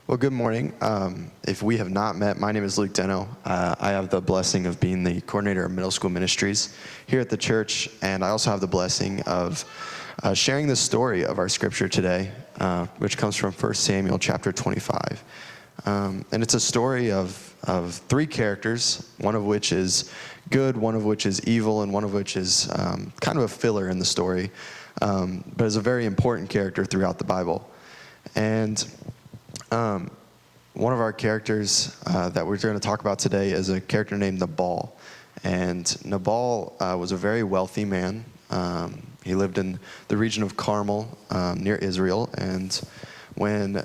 Well, good morning. If we have not met, my name is Luke Deno. I have the blessing of being the coordinator of middle school ministries here at the church, and I also have the blessing of sharing the story of our scripture today, which comes from 1 Samuel chapter 25. And it's a story of three characters, one of which is good, one of which is evil, and one of which is kind of a filler in the story, but is a very important character throughout the Bible. And one of our characters that we're going to talk about today is a character named Nabal. And Nabal was a very wealthy man. He lived in the region of Carmel near Israel. And when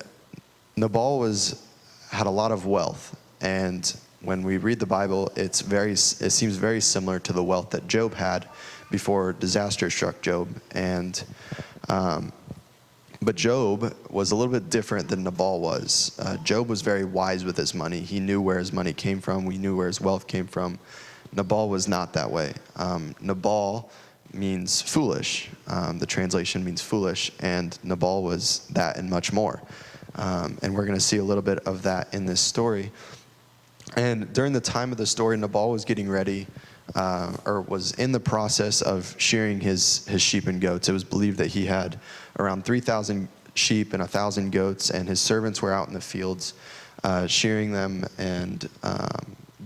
Nabal had a lot of wealth, and when we read the Bible, it seems very similar to the wealth that Job had before disaster struck Job. And But Job was a little bit different than Nabal was. Job was very wise with his money. He knew where his money came from. We knew where his wealth came from. Nabal was not that way. Nabal means foolish. The translation means foolish, and Nabal was that and much more. And we're going to see a little bit of that in this story. And during the time of the story, Nabal was getting ready, or was in the process of shearing his sheep and goats. It was believed that he had around 3,000 sheep and 1,000 goats, and his servants were out in the fields shearing them. And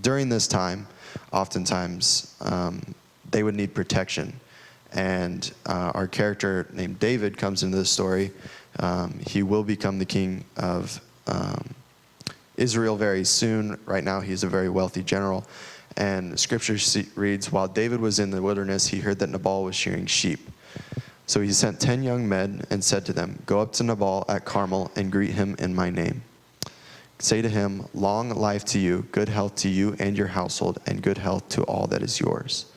during this time, oftentimes, they would need protection. And our character named David comes into the story. He will become the king of Israel very soon. Right now, he's a very wealthy general. And scripture reads, while David was in the wilderness, he heard that Nabal was shearing sheep. So he sent 10 young men and said to them, go up to Nabal at Carmel and greet him in my name. Say to him, long life to you, good health to you and your household, and good health to all that is yours.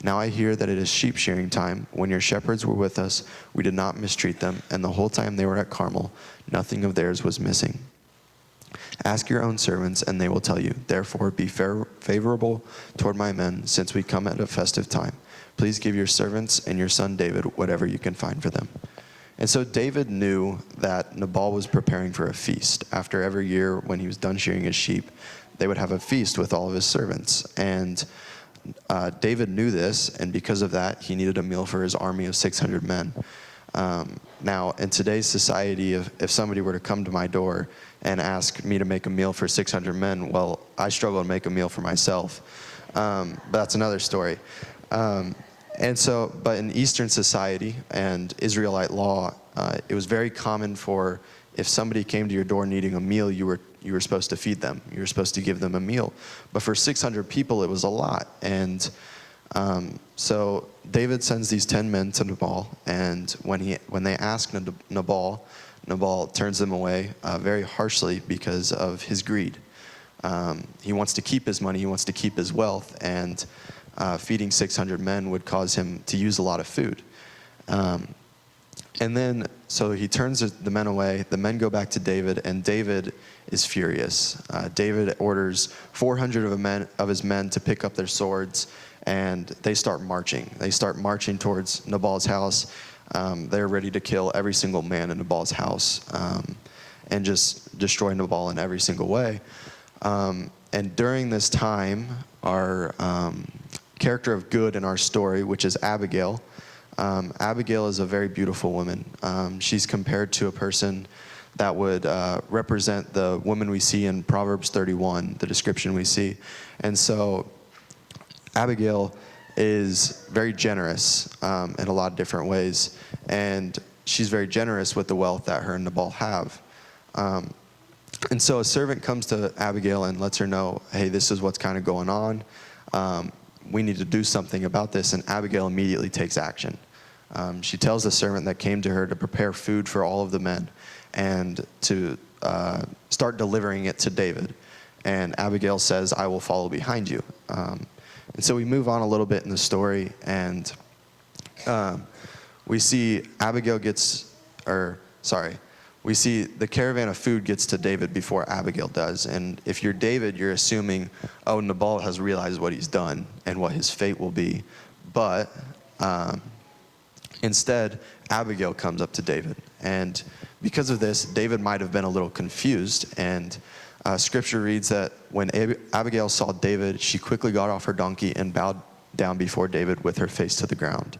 Now I hear that it is sheep shearing time. When your shepherds were with us, we did not mistreat them, and the whole time they were at Carmel, nothing of theirs was missing. Ask your own servants, and they will tell you. Therefore, be favorable toward my men, since we come at a festive time. Please give your servants and your son David whatever you can find for them. And so David knew that Nabal was preparing for a feast. After every year, when he was done shearing his sheep, they would have a feast with all of his servants. And David knew this, and because of that, he needed a meal for his army of 600 men. Now, in today's society, if somebody were to come to my door and ask me to make a meal for 600 men, well, I struggle to make a meal for myself. But that's another story. But in Eastern society and Israelite law, it was very common for, if somebody came to your door needing a meal, you were supposed to feed them. You were supposed to give them a meal. But for 600 people, it was a lot. And so David sends these 10 men to Nabal, and when they ask Nabal, Nabal turns them away very harshly because of his greed. He wants to keep his money, he wants to keep his wealth, and feeding 600 men would cause him to use a lot of food. And then, so he turns the men away. The men go back to David, and David is furious. David orders 400 of his men to pick up their swords, and they start marching. They start marching towards Nabal's house. They're ready to kill every single man in Nabal's house and just destroy Nabal in every single way. And during this time, our character of good in our story, which is Abigail, Abigail is a very beautiful woman. She's compared to a person that would represent the woman we see in Proverbs 31, the description we see. And so Abigail is very generous in a lot of different ways, and she's very generous with the wealth that her and Nabal have. And so a servant comes to Abigail and lets her know, hey, this is what's kind of going on. We need to do something about this, and Abigail immediately takes action. She tells the servant that came to her to prepare food for all of the men and to start delivering it to David. And Abigail says, I will follow behind you. And so we move on a little bit in the story, and we see we see the caravan of food gets to David before Abigail does. And if you're David, you're assuming, oh, Nabal has realized what he's done and what his fate will be. But Instead, Abigail comes up to David. And because of this, David might have been a little confused. And scripture reads that when Abigail saw David, she quickly got off her donkey and bowed down before David with her face to the ground.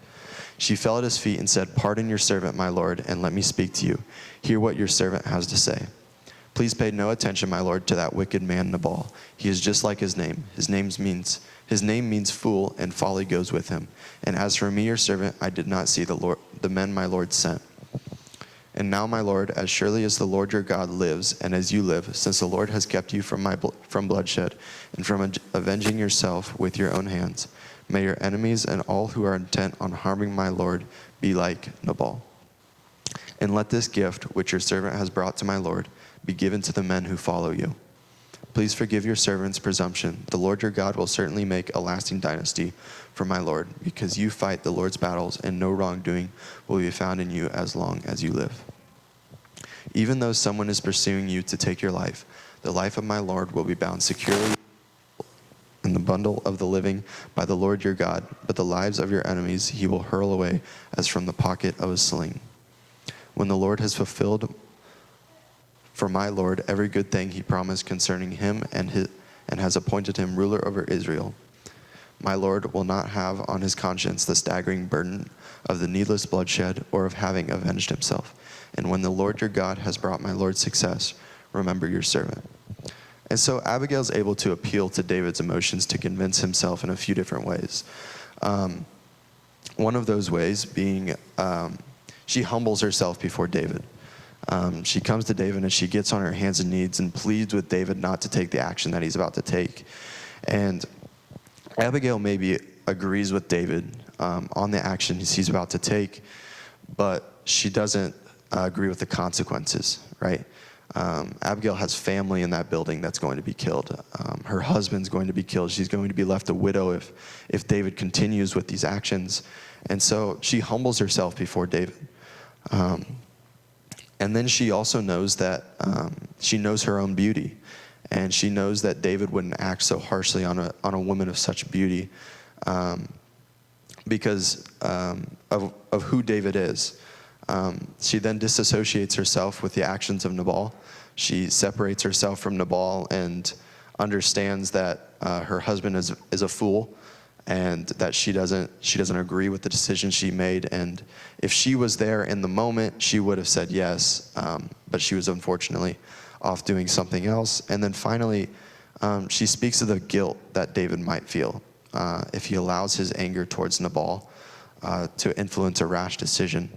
She fell at his feet and said, "Pardon your servant, my lord, and let me speak to you. Hear what your servant has to say. Please pay no attention, my lord, to that wicked man Nabal. He is just like his name. His name means fool, and folly goes with him. And as for me, your servant, I did not see the men my lord sent. And now, my lord, as surely as the Lord your God lives, and as you live, since the Lord has kept you from bloodshed and from avenging yourself with your own hands, may your enemies and all who are intent on harming my lord be like Nabal. And let this gift, which your servant has brought to my lord, be given to the men who follow you. Please forgive your servant's presumption. The Lord your God will certainly make a lasting dynasty for my lord, because you fight the Lord's battles, and no wrongdoing will be found in you as long as you live. Even though someone is pursuing you to take your life, the life of my lord will be bound securely in the bundle of the living by the Lord your God, but the lives of your enemies he will hurl away as from the pocket of a sling. When the Lord has fulfilled for my lord every good thing he promised concerning him and has appointed him ruler over Israel, my lord will not have on his conscience the staggering burden of the needless bloodshed or of having avenged himself. And when the Lord your God has brought my lord success, remember your servant." And so Abigail's able to appeal to David's emotions to convince himself in a few different ways. One of those ways being she humbles herself before David. She comes to David and she gets on her hands and knees and pleads with David not to take the action that he's about to take. And Abigail maybe agrees with David on the action he's about to take, but she doesn't agree with the consequences, right? Abigail has family in that building that's going to be killed. Her husband's going to be killed. She's going to be left a widow if David continues with these actions. And so she humbles herself before David. And then she also knows that she knows her own beauty, and she knows that David wouldn't act so harshly on a woman of such beauty because of who David is. She then disassociates herself with the actions of Nabal. She separates herself from Nabal and understands that her husband is a fool, and that she doesn't agree with the decision she made. And if she was there in the moment, she would have said yes, but she was unfortunately off doing something else. And then finally, she speaks of the guilt that David might feel if he allows his anger towards Nabal to influence a rash decision.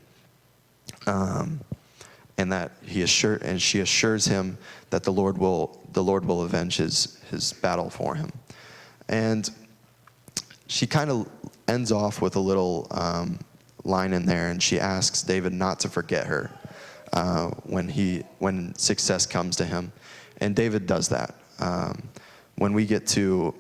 And that she assures him that the Lord will avenge his battle for him. And she kind of ends off with a little line in there, and she asks David not to forget her when success comes to him, and David does that. When we get to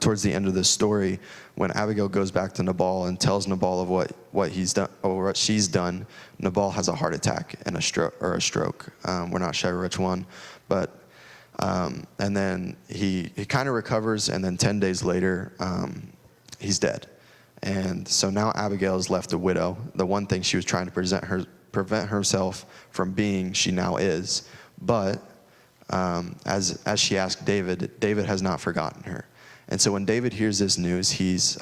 towards the end of this story, when Abigail goes back to Nabal and tells Nabal of what he's done or what she's done, Nabal has a heart attack and a stroke. We're not sure which one, but and then he kind of recovers, and then 10 days later, he's dead. And so now Abigail is left a widow. The one thing she was trying to prevent herself from being, she now is. But as she asked David has not forgotten her. And so when David hears this news, he's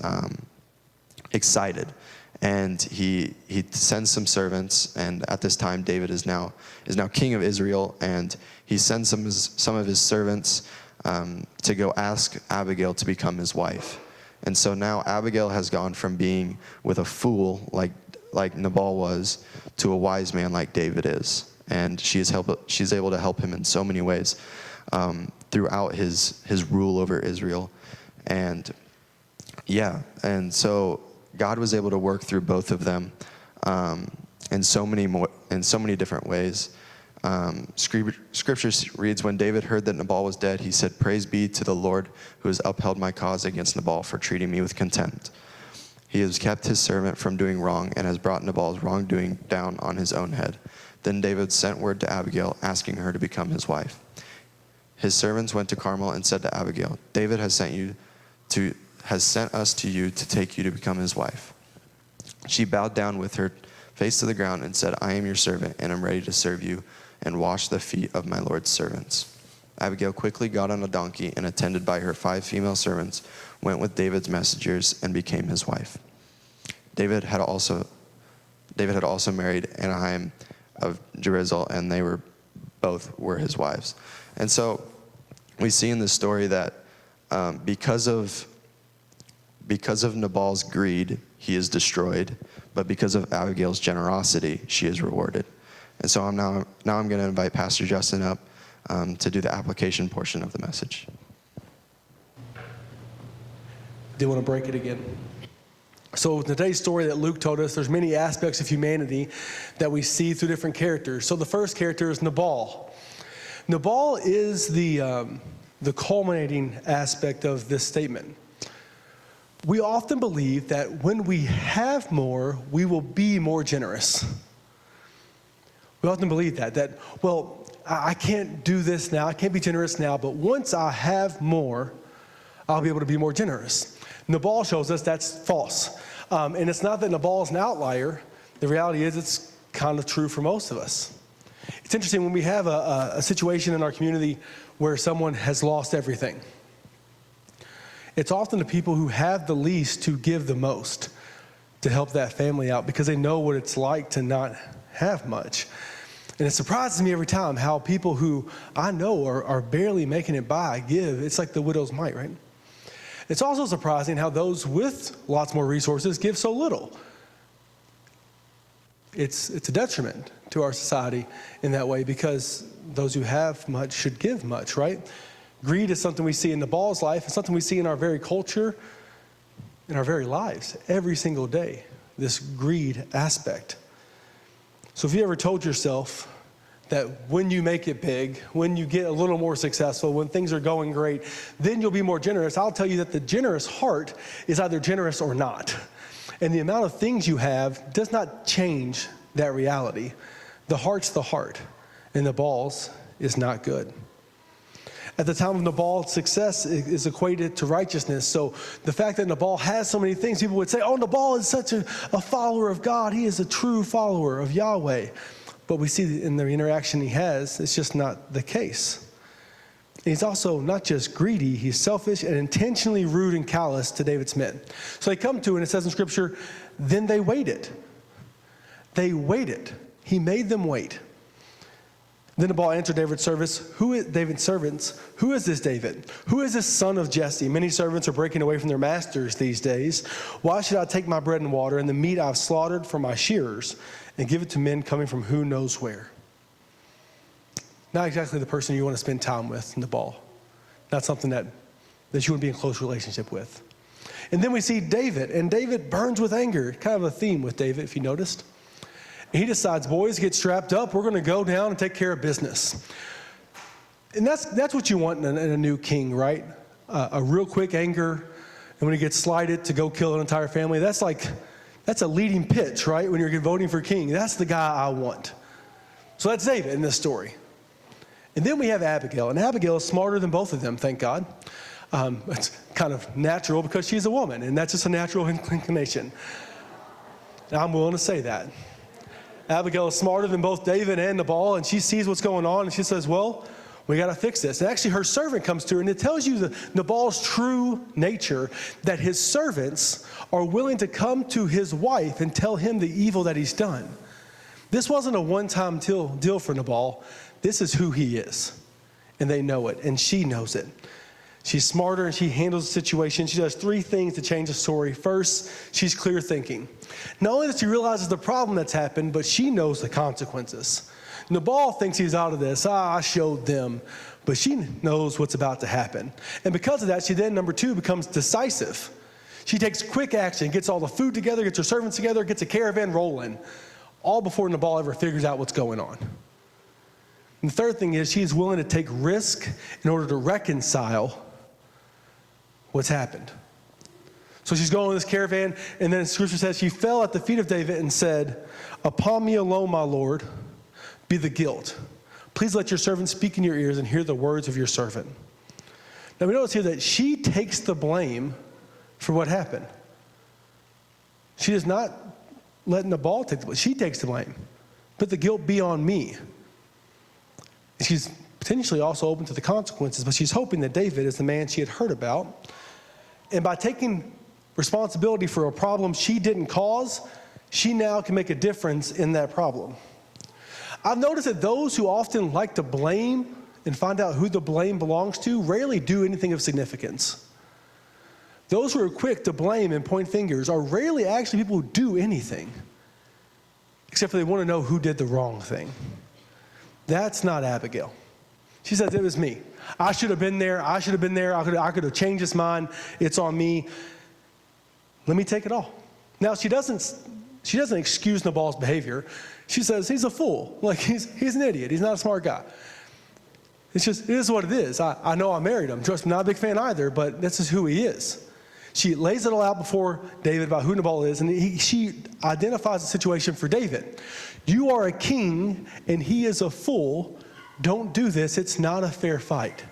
excited, and he sends some servants. And at this time, David is now king of Israel, and he sends some of his servants to go ask Abigail to become his wife. And so now Abigail has gone from being with a fool like Nabal was to a wise man like David is, and she's able to help him in so many ways throughout his rule over Israel. And so God was able to work through both of them in so many different ways. Scripture reads, when David heard that Nabal was dead, he said, "Praise be to the Lord who has upheld my cause against Nabal for treating me with contempt. He has kept his servant from doing wrong and has brought Nabal's wrongdoing down on his own head." Then David sent word to Abigail, asking her to become his wife. His servants went to Carmel and said to Abigail, "David has sent us to you to take you to become his wife." She bowed down with her face to the ground and said, I am your servant, and am ready to serve you and wash the feet of my Lord's servants. Abigail quickly got on a donkey and, attended by her 5 female servants, went with David's messengers and became his wife. David had also married Anaheim of Jerizel, and they were his wives. And so we see in this story that because of Nabal's greed, he is destroyed, but because of Abigail's generosity, she is rewarded. And so I'm going to invite Pastor Justin up to do the application portion of the message. Do want to break it again. So today's story that Luke told us, there's many aspects of humanity that we see through different characters. So the first character is Nabal. Nabal is the culminating aspect of this statement. We often believe that when we have more, we will be more generous. We often believe that, well, I can't do this now, I can't be generous now, but once I have more, I'll be able to be more generous. Nabal shows us that's false. And it's not that Nabal is an outlier. The reality is it's kind of true for most of us. It's interesting when we have a situation in our community where someone has lost everything. It's often the people who have the least to give the most to help that family out because they know what it's like to not have much. And it surprises me every time how people who I know are barely making it by give. It's like the widow's mite, right? It's also surprising how those with lots more resources give so little. It's a detriment to our society in that way because those who have much should give much, right? Greed is something we see in Nabal's life. It's something we see in our very culture, in our very lives, every single day, this greed aspect. So if you ever told yourself that when you make it big, when you get a little more successful, when things are going great, then you'll be more generous, I'll tell you that the generous heart is either generous or not. And the amount of things you have does not change that reality. The heart's the heart, and Nabal's is not good. At the time of Nabal's success is equated to righteousness. So the fact that Nabal has so many things, people would say, oh, Nabal is such a follower of God. He is a true follower of Yahweh. But we see in the interaction he has, it's just not the case. And he's also not just greedy, he's selfish and intentionally rude and callous to David's men. So they come to, and it says in Scripture, then they waited. They waited. He made them wait. Then Nabal answered David's servants, who is this David? Who is this son of Jesse? Many servants are breaking away from their masters these days. Why should I take my bread and water and the meat I've slaughtered for my shearers and give it to men coming from who knows where? Not exactly the person you want to spend time with, Nabal. Not something that you would be in close relationship with. And then we see David, and David burns with anger. Kind of a theme with David, if you noticed. He decides, boys, get strapped up. We're going to go down and take care of business. And that's what you want in a new king, right? A real quick anger, and when he gets slighted to go kill an entire family, that's a leading pitch, right? When you're voting for king, that's the guy I want. So that's David in this story. And then we have Abigail, and Abigail is smarter than both of them, thank God. It's kind of natural because she's a woman, and that's just a natural inclination. And I'm willing to say that. Abigail is smarter than both David and Nabal, and she sees what's going on, and she says, well, we got to fix this. And actually, her servant comes to her, and it tells you Nabal's true nature, that his servants are willing to come to his wife and tell him the evil that he's done. This wasn't a one-time deal for Nabal. This is who he is, and they know it, and she knows it. She's smarter, and she handles the situation. She does 3 things to change the story. First, she's clear thinking. Not only does she realize the problem that's happened, but she knows the consequences. Nabal thinks he's out of this. I showed them. But she knows what's about to happen. And because of that, she then, number 2, becomes decisive. She takes quick action, gets all the food together, gets her servants together, gets a caravan rolling, all before Nabal ever figures out what's going on. And the third thing is she's willing to take risk in order to reconcile what's happened. So she's going on this caravan, and then Scripture says she fell at the feet of David and said, upon me alone, my Lord, be the guilt. Please let your servant speak in your ears and hear the words of your servant. Now we notice here that she takes the blame for what happened. She does not let Nabal take the blame. She takes the blame. Let the guilt be on me. And she's potentially also open to the consequences, but she's hoping that David is the man she had heard about. And by taking responsibility for a problem she didn't cause, she now can make a difference in that problem. I've noticed that those who often like to blame and find out who the blame belongs to rarely do anything of significance. Those who are quick to blame and point fingers are rarely actually people who do anything, except for they want to know who did the wrong thing. That's not Abigail. She says, it was me. I should have been there. I should have been there. I could have changed his mind. It's on me. Let me take it all. Now, she doesn't excuse Nabal's behavior. She says, he's a fool. Like, he's an idiot. He's not a smart guy. It's just, it is what it is. I know I married him. Trust me, not a big fan either, but this is who he is. She lays it all out before David about who Nabal is, and she identifies the situation for David. You are a king, and he is a fool. Don't do this. It's not a fair fight.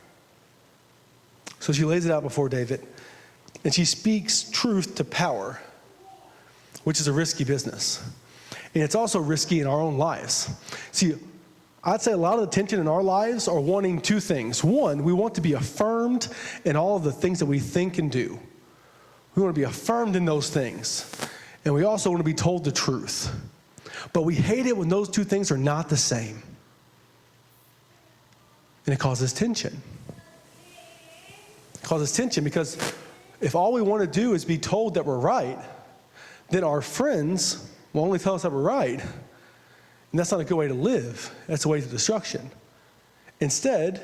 So she lays it out before David, and she speaks truth to power, which is a risky business. And it's also risky in our own lives. See, I'd say a lot of the tension in our lives are wanting two things. One, we want to be affirmed in all of the things that we think and do. We want to be affirmed in those things. And we also want to be told the truth. But we hate it when those two things are not the same. And it causes tension. It causes tension because if all we want to do is be told that we're right, then our friends will only tell us that we're right. And that's not a good way to live. That's a way to destruction. Instead,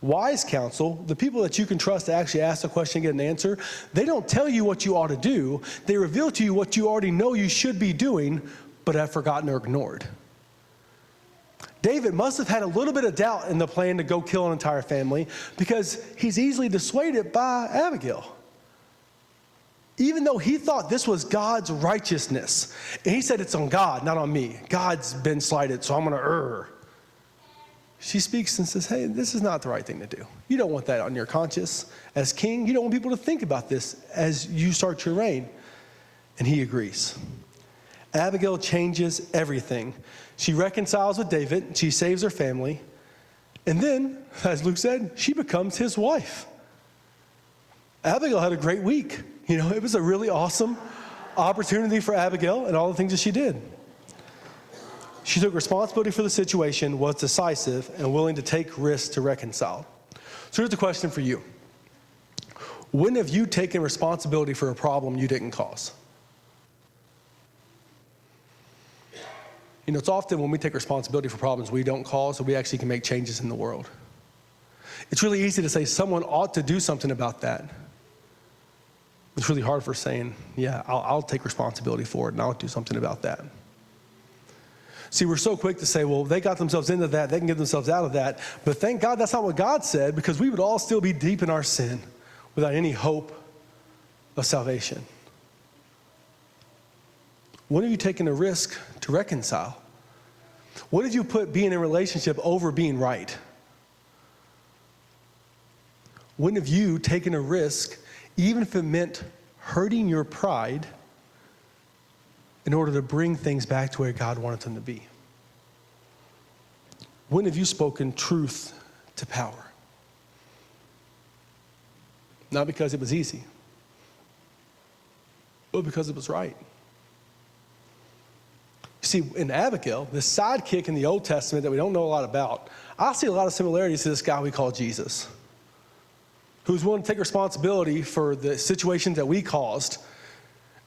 wise counsel, the people that you can trust to actually ask a question and get an answer, they don't tell you what you ought to do. They reveal to you what you already know you should be doing, but have forgotten or ignored. David must have had a little bit of doubt in the plan to go kill an entire family because he's easily dissuaded by Abigail. Even though he thought this was God's righteousness. And he said, it's on God, not on me. God's been slighted, so I'm going to err. She speaks and says, hey, this is not the right thing to do. You don't want that on your conscience as king. You don't want people to think about this as you start your reign. And he agrees. Abigail changes everything. She reconciles with David. She saves her family. And then, as Luke said, she becomes his wife. Abigail had a great week. You know, it was a really awesome opportunity for Abigail and all the things that she did. She took responsibility for the situation, was decisive, and willing to take risks to reconcile. So here's the question for you. When have you taken responsibility for a problem you didn't cause? You know, it's often when we take responsibility for problems we don't cause that we actually can make changes in the world. It's really easy to say someone ought to do something about that. It's really hard for saying, yeah, I'll take responsibility for it and I'll do something about that. See, we're so quick to say, well, they got themselves into that, they can get themselves out of that. But thank God that's not what God said, because we would all still be deep in our sin without any hope of salvation. When have you taken a risk to reconcile? When have you put being in a relationship over being right? When have you taken a risk, even if it meant hurting your pride, in order to bring things back to where God wanted them to be? When have you spoken truth to power? Not because it was easy, but because it was right. See, in Abigail, this sidekick in the Old Testament that we don't know a lot about, I see a lot of similarities to this guy we call Jesus, who's willing to take responsibility for the situations that we caused,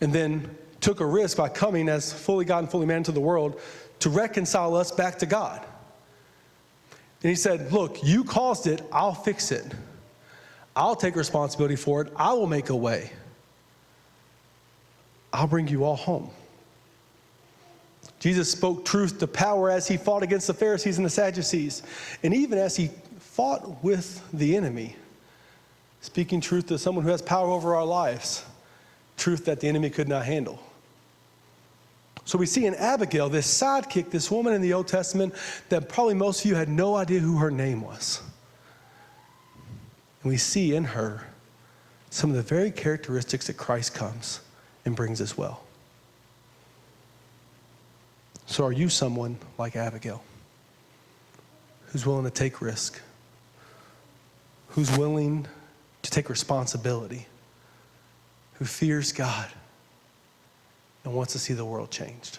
and then took a risk by coming as fully God and fully man to the world to reconcile us back to God. And he said, look, you caused it, I'll fix it. I'll take responsibility for it. I will make a way. I'll bring you all home. Jesus spoke truth to power as he fought against the Pharisees and the Sadducees, and even as he fought with the enemy, speaking truth to someone who has power over our lives, truth that the enemy could not handle. So we see in Abigail, this sidekick, this woman in the Old Testament that probably most of you had no idea who her name was. And we see in her some of the very characteristics that Christ comes and brings as well. So are you someone like Abigail who's willing to take risk, who's willing to take responsibility, who fears God and wants to see the world changed?